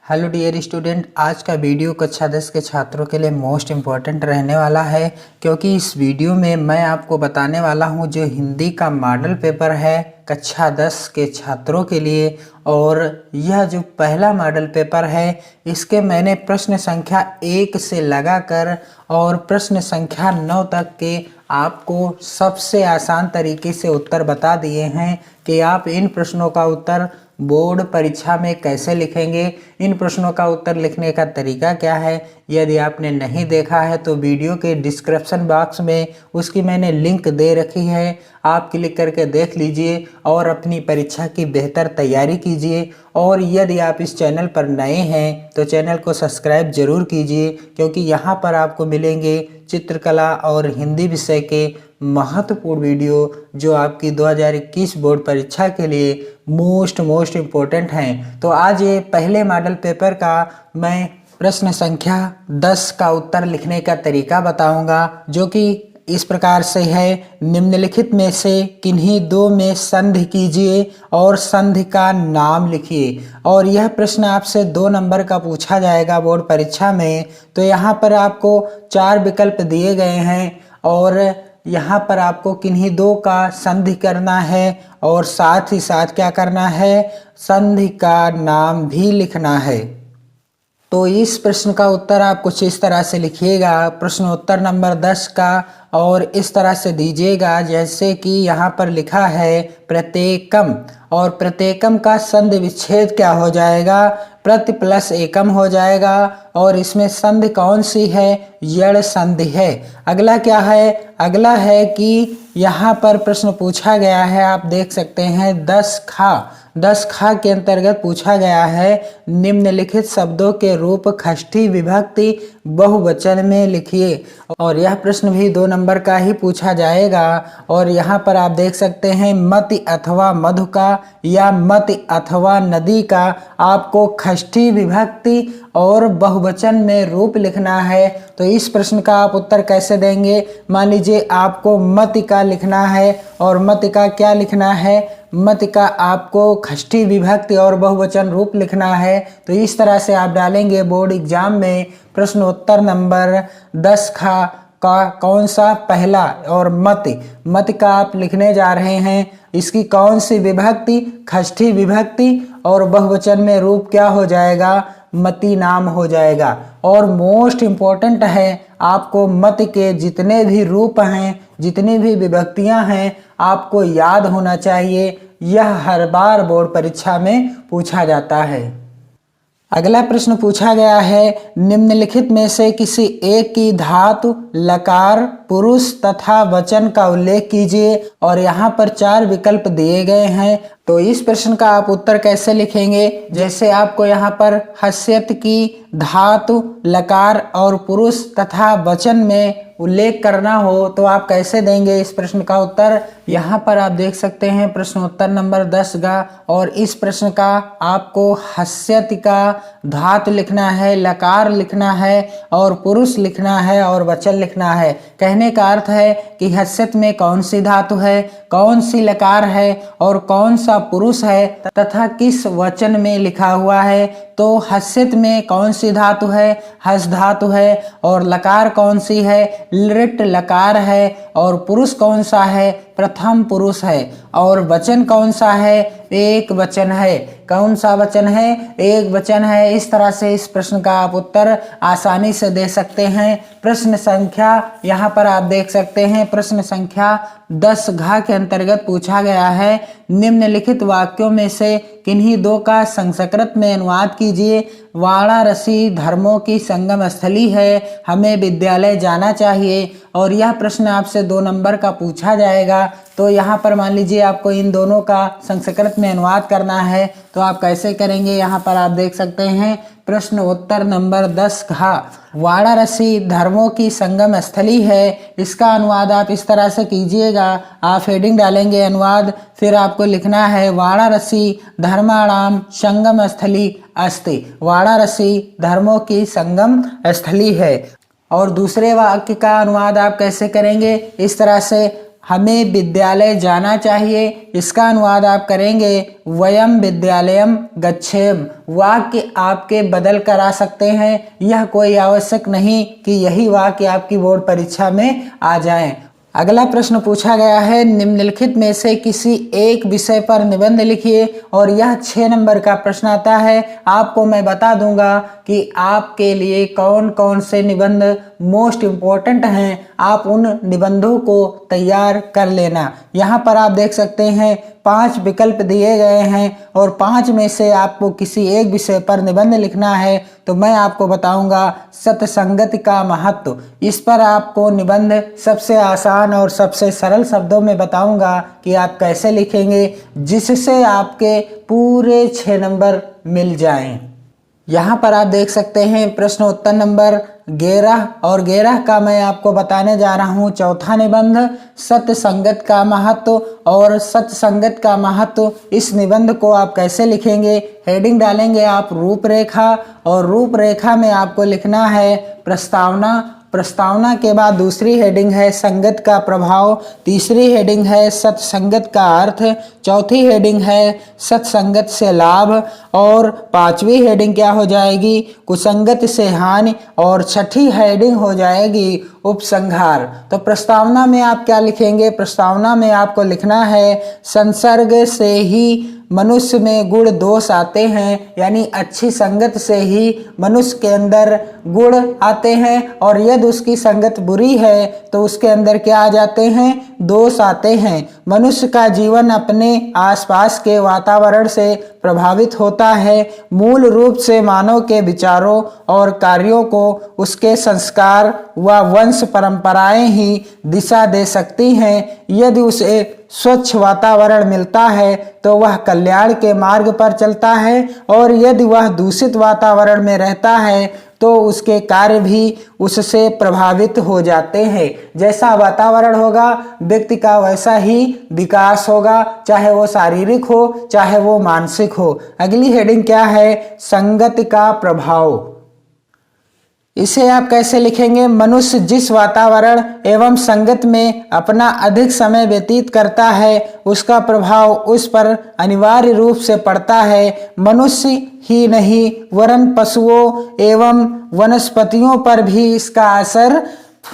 Hello dear student, आज का video कक्षा 10 के छात्रों के लिए मोस्ट इम्पॉर्टेंट रहने वाला है क्योंकि इस वीडियो में मैं आपको बताने वाला हूं जो हिंदी का मॉडल पेपर है कक्षा 10 के छात्रों के लिए। और यह जो पहला मॉडल पेपर है इसके मैंने प्रश्न संख्या 1 से लगाकर और प्रश्न संख्या 9 तक के आपको सबसे आसान तरीके से उत्तर बता दिए हैं कि आप इन प्रश्नों का उत्तर बोर्ड परीक्षा में कैसे लिखेंगे, इन प्रश्नों का उत्तर लिखने का तरीका क्या है। यदि आपने नहीं देखा है तो वीडियो के डिस्क्रिप्शन बॉक्स में उसकी मैंने लिंक दे रखी है, आप क्लिक करके देख लीजिए और अपनी परीक्षा की बेहतर तैयारी कीजिए। और यदि आप इस चैनल पर नए हैं तो चैनल को सब्सक्राइब जरूर कीजिए क्योंकि यहाँ पर आपको मिलेंगे चित्रकला और हिंदी विषय के महत्वपूर्ण वीडियो जो आपकी 2021 बोर्ड परीक्षा के लिए मोस्ट इम्पोर्टेंट हैं। तो आज ये पहले मॉडल पेपर का मैं प्रश्न संख्या 10 का उत्तर लिखने का तरीका बताऊंगा जो कि इस प्रकार से है। निम्नलिखित में से किन्हीं दो में संधि कीजिए और संधि का नाम लिखिए। और यह प्रश्न आपसे 2 नंबर का पूछा जाएगा बोर्ड परीक्षा में। तो यहाँ पर आपको 4 विकल्प दिए गए हैं और यहाँ पर आपको किन्हीं दो का संधि करना है और साथ ही साथ क्या करना है, संधि का नाम भी लिखना है। तो इस प्रश्न का उत्तर आप कुछ इस तरह से लिखिएगा, प्रश्नोत्तर नंबर 10 का, और इस तरह से दीजिएगा जैसे कि यहाँ पर लिखा है प्रत्येकम, और प्रत्येकम का संधि विच्छेद क्या हो जाएगा, प्रति प्लस एकम हो जाएगा। और इसमें संधि कौन सी है, यड़ संधि है। अगला क्या है, अगला है कि यहाँ पर प्रश्न पूछा गया है, आप देख सकते हैं 10 खा के अंतर्गत पूछा गया है निम्नलिखित शब्दों के रूप षष्ठी विभक्ति बहुवचन में लिखिए। और यह प्रश्न भी 2 नंबर का ही पूछा जाएगा। और यहाँ पर आप देख सकते हैं मति अथवा मधु का या मति अथवा नदी का आपको षष्ठी विभक्ति और बहुवचन में रूप लिखना है। तो इस प्रश्न का आप उत्तर कैसे देंगे, मान लीजिए आपको मति का लिखना है और मति का क्या लिखना है, मति का आपको षष्ठी विभक्ति और बहुवचन रूप लिखना है। तो इस तरह से आप डालेंगे बोर्ड एग्जाम में प्रश्नोत्तर नंबर 10 का कौन सा पहला, और मति का आप लिखने जा रहे हैं, इसकी कौन सी विभक्ति, षष्ठी विभक्ति, और बहुवचन में रूप क्या हो जाएगा, मति नाम हो जाएगा। और मोस्ट इम्पोर्टेंट है, आपको मति के जितने भी रूप हैं, जितनी भी विभक्तियां हैं, आपको याद होना चाहिए। यह हर बार बोर्ड परीक्षा में पूछा जाता है। अगला प्रश्न पूछा गया है निम्नलिखित में से किसी एक की धातु लकार पुरुष तथा वचन का उल्लेख कीजिए। और यहाँ पर 4 विकल्प दिए गए हैं। तो इस प्रश्न का आप उत्तर कैसे लिखेंगे, जैसे आपको यहाँ पर हस्यत की धातु लकार और पुरुष तथा वचन में उल्लेख करना हो तो आप कैसे देंगे इस प्रश्न का उत्तर। यहाँ पर आप देख सकते हैं प्रश्नोत्तर नंबर 10 का, और इस प्रश्न का आपको हस्यत का धातु लिखना है, लकार लिखना है और पुरुष लिखना है और वचन लिखना है। कहने का अर्थ है कि हस्यत में कौन सी धातु है, कौन सी लकार है और कौन सा पुरुष है तथा किस वचन में लिखा हुआ है। तो हस्यत में कौन सी धातु है, हस धातु है, और लकार कौन सी है, लिट लकार है, और पुरुष कौन सा है, प्रथम पुरुष है, और वचन कौन सा है, एक वचन है। कौन सा वचन है, एक वचन है। इस तरह से इस प्रश्न का आप उत्तर आसानी से दे सकते हैं। प्रश्न संख्या यहाँ पर आप देख सकते हैं, प्रश्न संख्या 10 घ के अंतर्गत पूछा गया है निम्नलिखित वाक्यों में से किन्हीं दो का संस्कृत में अनुवाद कीजिए। वाराणसी धर्मों की संगम स्थली है, हमें विद्यालय जाना चाहिए। और यह प्रश्न आपसे 2 नंबर का पूछा जाएगा। तो यहाँ पर मान लीजिए आपको इन दोनों का संस्कृत में अनुवाद करना है, तो आप कैसे करेंगे। यहाँ पर आप देख सकते हैं प्रश्न उत्तर नंबर 10 घ, वाराणसी धर्मों की संगम स्थली है, इसका अनुवाद आप इस तरह से कीजिएगा। आप हेडिंग डालेंगे अनुवाद, फिर आपको लिखना है वाराणसी धर्माणाम संगम स्थली अस्ति, वाराणसी धर्मों की संगम स्थली है। और दूसरे वाक्य का अनुवाद आप कैसे करेंगे, इस तरह से हमें विद्यालय जाना चाहिए। इसका अनुवाद आप करेंगे वयम विद्यालयम गच्छेम। वाक्य आपके बदल कर आ सकते हैं, यह कोई आवश्यक नहीं कि यही वाक्य आपकी बोर्ड परीक्षा में आ जाएं। अगला प्रश्न पूछा गया है, निम्नलिखित में से किसी एक विषय पर निबंध लिखिए, और यह 6 नंबर का प्रश्न आता है। आपको मैं बता दूंगा कि आपके लिए कौन कौन से निबंध मोस्ट इम्पोर्टेंट हैं, आप उन निबंधों को तैयार कर लेना। यहाँ पर आप देख सकते हैं 5 विकल्प दिए गए हैं और 5 में से आपको किसी एक विषय पर निबंध लिखना है। तो मैं आपको बताऊंगा सत्संगति का महत्व। इस पर आपको निबंध सबसे आसान और सबसे सरल शब्दों में बताऊंगा कि आप कैसे लिखेंगे, जिससे आपके पूरे 6 नंबर मिल जाएं। यहाँ पर आप देख सकते हैं प्रश्न उत्तर नंबर 11, और 11 का मैं आपको बताने जा रहा हूँ चौथा निबंध, सत्संगत का महत्व। और सत्संगत का महत्व, इस निबंध को आप कैसे लिखेंगे, हेडिंग डालेंगे आप रूपरेखा, और रूपरेखा में आपको लिखना है प्रस्तावना। प्रस्तावना के बाद दूसरी हेडिंग है संगत का प्रभाव, तीसरी हेडिंग है सत्संगत का अर्थ, चौथी हेडिंग है सत्संगत से लाभ, और 5वीं हेडिंग क्या हो जाएगी, कुसंगत से हानि, और 6ठी हेडिंग हो जाएगी उपसंहार। तो प्रस्तावना में आप क्या लिखेंगे, प्रस्तावना में आपको लिखना है संसर्ग से ही मनुष्य में गुण दोष आते हैं, यानी अच्छी संगत से ही मनुष्य के अंदर गुण आते हैं, और यदि उसकी संगत बुरी है तो उसके अंदर क्या आ जाते हैं, दोष आते हैं। मनुष्य का जीवन अपने आसपास के वातावरण से प्रभावित होता है। मूल रूप से मानव के विचारों और कार्यों को उसके संस्कार व वंश परंपराएं ही दिशा दे सकती हैं। यदि उसे स्वच्छ वातावरण मिलता है तो वह कल्याण के मार्ग पर चलता है, और यदि वह दूषित वातावरण में रहता है तो उसके कार्य भी उससे प्रभावित हो जाते हैं। जैसा वातावरण होगा व्यक्ति का वैसा ही विकास होगा, चाहे वो शारीरिक हो चाहे वो मानसिक हो। अगली हेडिंग क्या है, संगति का प्रभाव। इसे आप कैसे लिखेंगे, मनुष्य जिस वातावरण एवं संगत में अपना अधिक समय व्यतीत करता है उसका प्रभाव उस पर अनिवार्य रूप से पड़ता है। मनुष्य ही नहीं वरन पशुओं एवं वनस्पतियों पर भी इसका असर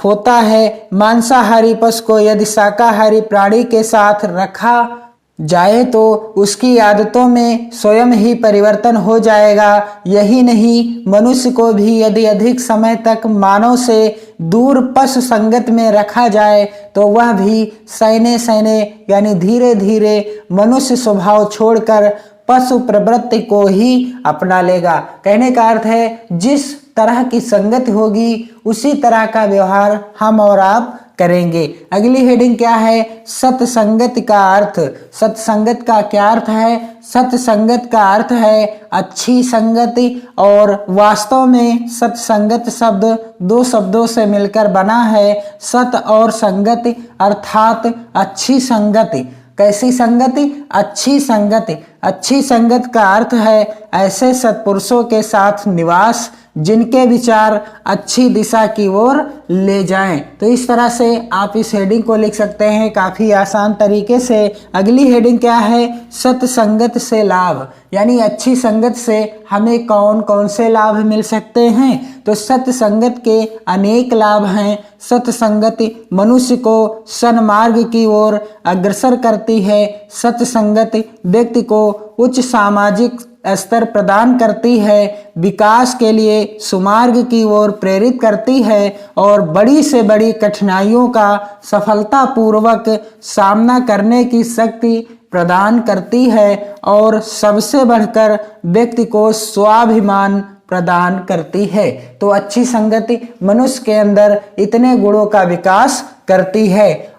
होता है। मांसाहारी पशु को यदि शाकाहारी प्राणी के साथ रखा जाए तो उसकी आदतों में स्वयं ही परिवर्तन हो जाएगा। यही नहीं, मनुष्य को भी यदि अधिक समय तक मानव से दूर पशु संगत में रखा जाए तो वह भी सैने सैने यानी धीरे धीरे मनुष्य स्वभाव छोड़कर पशु प्रवृत्ति को ही अपना लेगा। कहने का अर्थ है जिस तरह की संगत होगी उसी तरह का व्यवहार हम और आप करेंगे। अगली हेडिंग क्या है, सत्संगत का अर्थ। सत्संगत का क्या अर्थ है, सत्संगत का अर्थ है अच्छी संगति, और वास्तव में सत्संगत शब्द 2 शब्दों से मिलकर बना है, सत और संगति, अर्थात अच्छी संगति। कैसी संगति, अच्छी संगति। अच्छी संगत का अर्थ है ऐसे सत्पुरुषों के साथ निवास जिनके विचार अच्छी दिशा की ओर ले जाएं। तो इस तरह से आप इस हेडिंग को लिख सकते हैं काफी आसान तरीके से। अगली हेडिंग क्या है, सत्संगत से लाभ, यानी अच्छी संगत से हमें कौन कौन से लाभ मिल सकते हैं। तो सत्संगत के अनेक लाभ हैं। सत्संगति मनुष्य को सन्मार्ग की ओर अग्रसर करती है। सत्संगति व्यक्ति को उच्च सामाजिक स्तर प्रदान करती है, विकास के लिए सुमार्ग की ओर प्रेरित करती है, और बड़ी से बड़ी कठिनाइयों का सफलतापूर्वक सामना करने की शक्ति प्रदान करती है, और सबसे बढ़कर व्यक्ति को स्वाभिमान प्रदान करती है। तो अच्छी संगति मनुष्य के अंदर इतने गुणों का विकास करती है।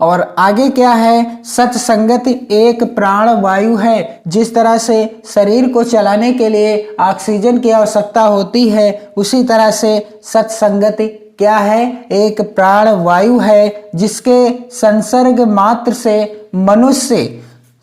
और आगे क्या है, सत्संगति एक प्राण वायु है। जिस तरह से शरीर को चलाने के लिए ऑक्सीजन की आवश्यकता होती है, उसी तरह से सत्संगति क्या है, एक प्राण वायु है, जिसके संसर्ग मात्र से मनुष्य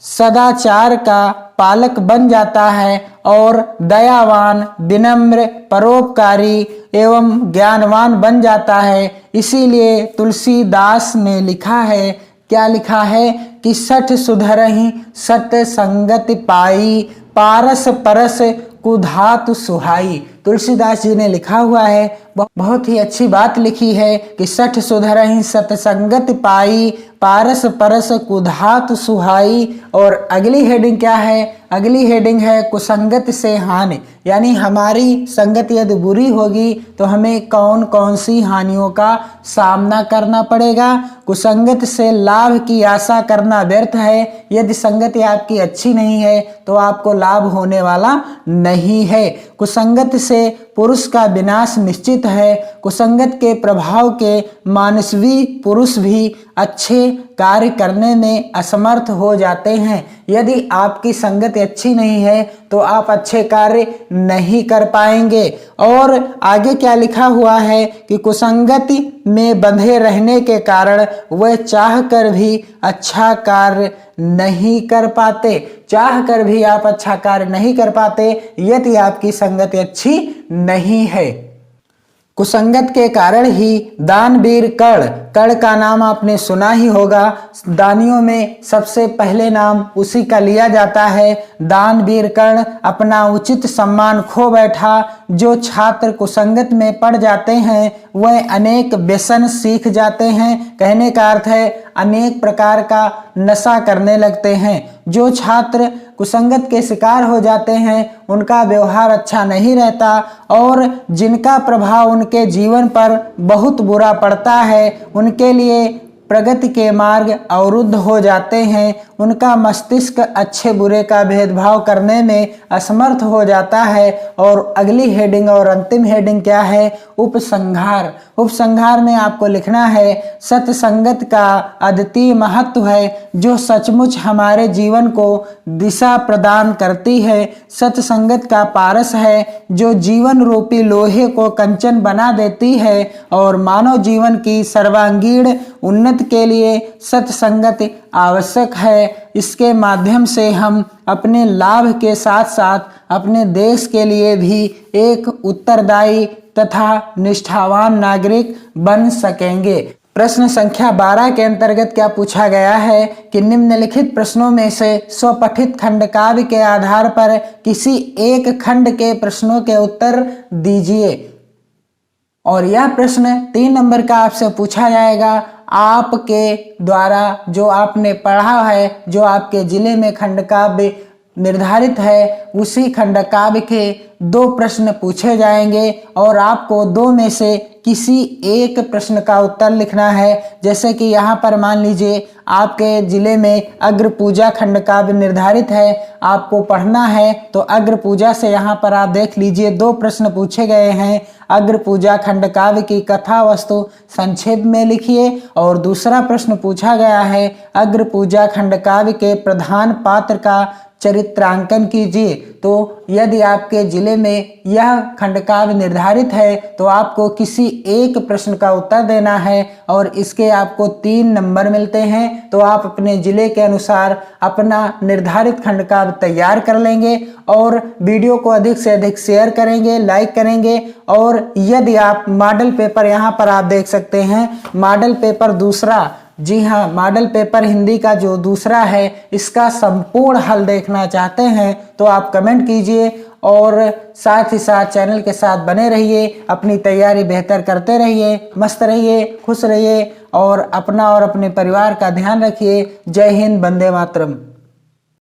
सदाचार का पालक बन जाता है और दयावान, विनम्र, परोपकारी एवं ज्ञानवान बन जाता है। इसीलिए तुलसीदास ने लिखा है क्या लिखा है कि सठ सुधरहि सत संगति पाई, पारस परस कुधातु सुहाई। तुलसीदास जी ने लिखा हुआ है, बहुत ही अच्छी बात लिखी है कि सठ सुधरहि सतसंगति पाई, पारस परस कुधातु सुहाई। और अगली हेडिंग क्या है? अगली हेडिंग है कुसंगत से हानि, यानी हमारी संगत यदि बुरी होगी तो हमें कौन कौन सी हानियों का सामना करना पड़ेगा। कुसंगत से लाभ की आशा करना व्यर्थ है। यदि संगति आपकी अच्छी नहीं है तो आपको लाभ होने वाला नहीं है। कुसंगत से पुरुष का विनाश निश्चित है। कुसंगत के प्रभाव के मानसवी पुरुष भी अच्छे कार्य करने में असमर्थ हो जाते हैं। यदि आपकी संगति अच्छी नहीं है तो आप अच्छे कार्य नहीं कर पाएंगे। और आगे क्या लिखा हुआ है कि कुसंगति में बंधे रहने के कारण वह चाह कर भी अच्छा कार्य नहीं कर पाते। चाह कर भी आप अच्छा कार्य नहीं कर पाते यदि आपकी संगति अच्छी नहीं है। कुसंगत के कारण ही दानवीर कर्ण का नाम आपने सुना ही होगा। दानियों में सबसे पहले नाम उसी का लिया जाता है। दानवीर कर्ण अपना उचित सम्मान खो बैठा। जो छात्र कुसंगत में पड़ जाते हैं वह अनेक व्यसन सीख जाते हैं। कहने का अर्थ है अनेक प्रकार का नशा करने लगते हैं। जो छात्र कुसंगत के शिकार हो जाते हैं उनका व्यवहार अच्छा नहीं रहता और जिनका प्रभाव उनके जीवन पर बहुत बुरा पड़ता है उनके लिए प्रगति के मार्ग अवरुद्ध हो जाते हैं। उनका मस्तिष्क अच्छे बुरे का भेदभाव करने में असमर्थ हो जाता है। और अगली हेडिंग और अंतिम हेडिंग क्या है? उपसंहार। उपसंहार में आपको लिखना है सत्संगत का अद्वितीय महत्व है जो सचमुच हमारे जीवन को दिशा प्रदान करती है। सत्संगत का पारस है जो जीवन रूपी लोहे को कंचन बना देती है। और मानव जीवन की सर्वांगीण उन्नति के लिए सत्संगत आवश्यक है। इसके माध्यम से हम अपने लाभ के साथ साथ अपने देश के लिए भी एक उत्तरदायी तथा निष्ठावान नागरिक बन सकेंगे। प्रश्न संख्या 12 के अंतर्गत क्या पूछा गया है कि निम्नलिखित प्रश्नों में से स्वपठित खंडकाव्य के आधार पर किसी एक खंड के प्रश्नों के उत्तर दीजिए। और यह प्रश्न 3 नंबर का आपसे पूछा जाएगा। आपके द्वारा जो आपने पढ़ा है, जो आपके जिले में खंडकाव्य निर्धारित है, उसी खंडकाव्य के 2 प्रश्न पूछे जाएंगे और आपको 2 में से किसी एक प्रश्न का उत्तर लिखना है। जैसे कि यहाँ पर मान लीजिए आपके जिले में अग्र पूजा खंडकाव्य निर्धारित है, आपको पढ़ना है तो अग्र पूजा से यहाँ पर आप देख लीजिए 2 प्रश्न पूछे गए हैं। अग्र पूजा खंडकाव्य की कथा वस्तु संक्षेप में लिखिए। और दूसरा प्रश्न पूछा गया है अग्र पूजा खंडकाव्य के प्रधान पात्र का चरित्रांकन कीजिए। तो यदि आपके जिले में यह खंडकाव्य निर्धारित है तो आपको किसी एक प्रश्न का उत्तर देना है और इसके आपको 3 नंबर मिलते हैं। तो आप अपने जिले के अनुसार अपना निर्धारित खंडकाव्य तैयार कर लेंगे और वीडियो को अधिक से अधिक शेयर करेंगे, लाइक करेंगे। और यदि आप मॉडल पेपर यहाँ पर आप देख सकते हैं, मॉडल पेपर दूसरा, जी हाँ, मॉडल पेपर हिंदी का जो दूसरा है इसका संपूर्ण हल देखना चाहते हैं तो आप कमेंट कीजिए और साथ ही साथ चैनल के साथ बने रहिए। अपनी तैयारी बेहतर करते रहिए, मस्त रहिए, खुश रहिए और अपना और अपने परिवार का ध्यान रखिए। जय हिंद, वंदे मातरम।